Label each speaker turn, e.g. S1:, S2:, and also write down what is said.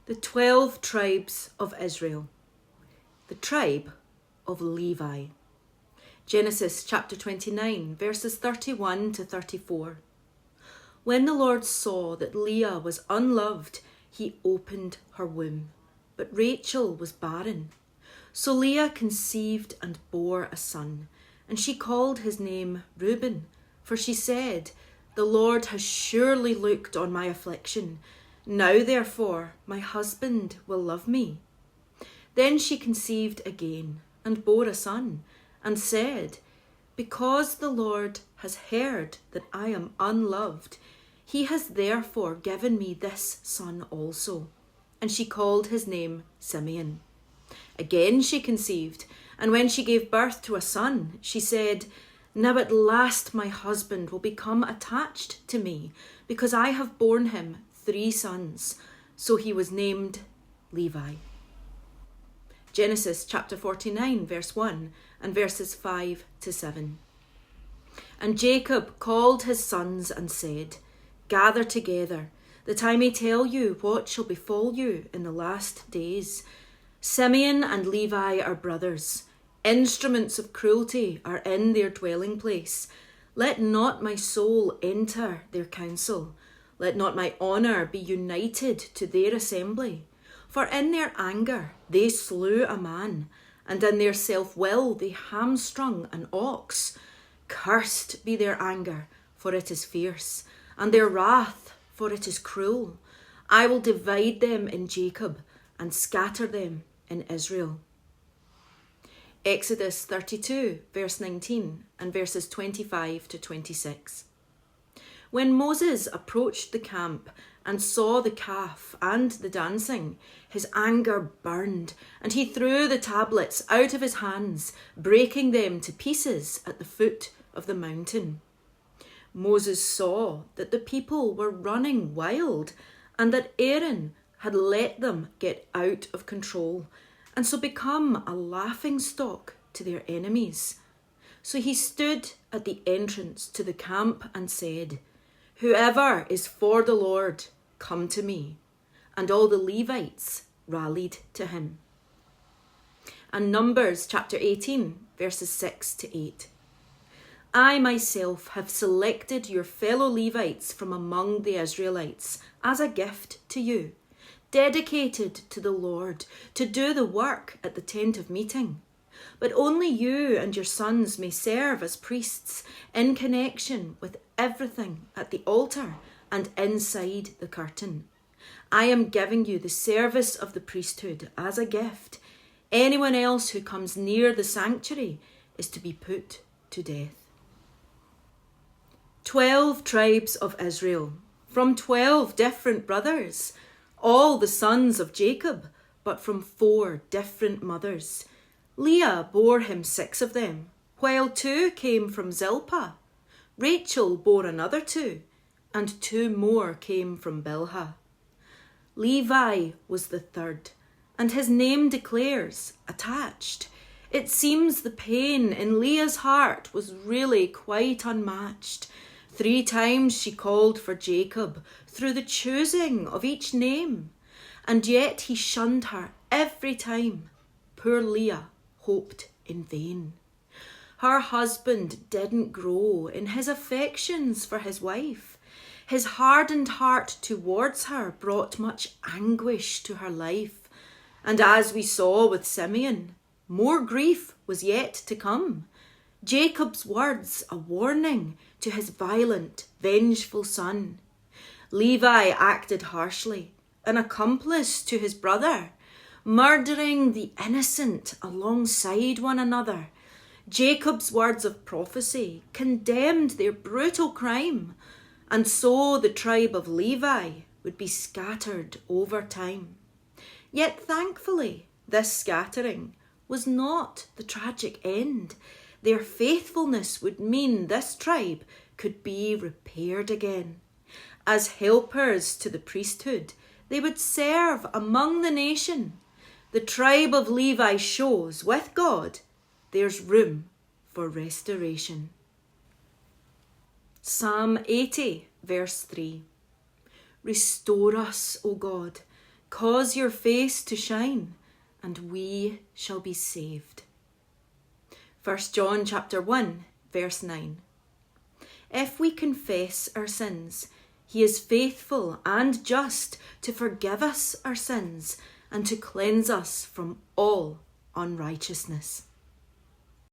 S1: The 12 tribes of Israel. The tribe of Levi. Genesis chapter 29, verses 31 to 34. When the Lord saw that Leah was unloved, he opened her womb, but Rachel was barren. So Leah conceived and bore a son, and she called his name Reuben, for she said, "The Lord has surely looked on my affliction. Now, therefore, my husband will love me." Then she conceived again and bore a son, and said, "Because the Lord has heard that I am unloved, he has therefore given me this son also." And she called his name Simeon. Again she conceived, and when she gave birth to a son, she said, "Now at last my husband will become attached to me, because I have borne him 3 sons. So he was named Levi. Genesis chapter 49, verse 1 and verses 5 to 7. And Jacob called his sons and said, "Gather together, that I may tell you what shall befall you in the last days. Simeon and Levi are brothers. Instruments of cruelty are in their dwelling place. Let not my soul enter their council. Let not my honour be united to their assembly. For in their anger they slew a man, and in their self-will they hamstrung an ox. Cursed be their anger, for it is fierce, and their wrath, for it is cruel. I will divide them in Jacob, and scatter them in Israel." Exodus 32, verse 19, and verses 25 to 26. When Moses approached the camp and saw the calf and the dancing, his anger burned, and he threw the tablets out of his hands, breaking them to pieces at the foot of the mountain. Moses saw that the people were running wild, and that Aaron had let them get out of control, and so become a laughingstock to their enemies. So he stood at the entrance to the camp and said, "Whoever is for the Lord, come to me." And all the Levites rallied to him. And Numbers chapter 18, verses 6 to 8. "I myself have selected your fellow Levites from among the Israelites as a gift to you, dedicated to the Lord, to do the work at the tent of meeting. But only you and your sons may serve as priests in connection with everything at the altar and inside the curtain. I am giving you the service of the priesthood as a gift. Anyone else who comes near the sanctuary is to be put to death." 12 tribes of Israel, from 12 different brothers, all the sons of Jacob, but from 4 different mothers. Leah bore him 6 of them, while 2 came from Zilpah. Rachel bore another 2, and 2 more came from Bilhah. Levi was the 3rd, and his name declares, attached. It seems the pain in Leah's heart was really quite unmatched. 3 times she called for Jacob through the choosing of each name, and yet he shunned her every time. Poor Leah hoped in vain. Her husband didn't grow in his affections for his wife. His hardened heart towards her brought much anguish to her life. And as we saw with Simeon, more grief was yet to come. Jacob's words a warning to his violent, vengeful son. Levi acted harshly, an accomplice to his brother, murdering the innocent alongside one another. Jacob's words of prophecy condemned their brutal crime, and so the tribe of Levi would be scattered over time. Yet thankfully, this scattering was not the tragic end. Their faithfulness would mean this tribe could be repaired again. As helpers to the priesthood, they would serve among the nation. The tribe of Levi shows, with God, there's room for restoration. Psalm 80, verse 3. Restore us, O God. cause your face to shine, and we shall be saved. 1 John chapter 1, verse 9. If we confess our sins, he is faithful and just to forgive us our sins and to cleanse us from all unrighteousness.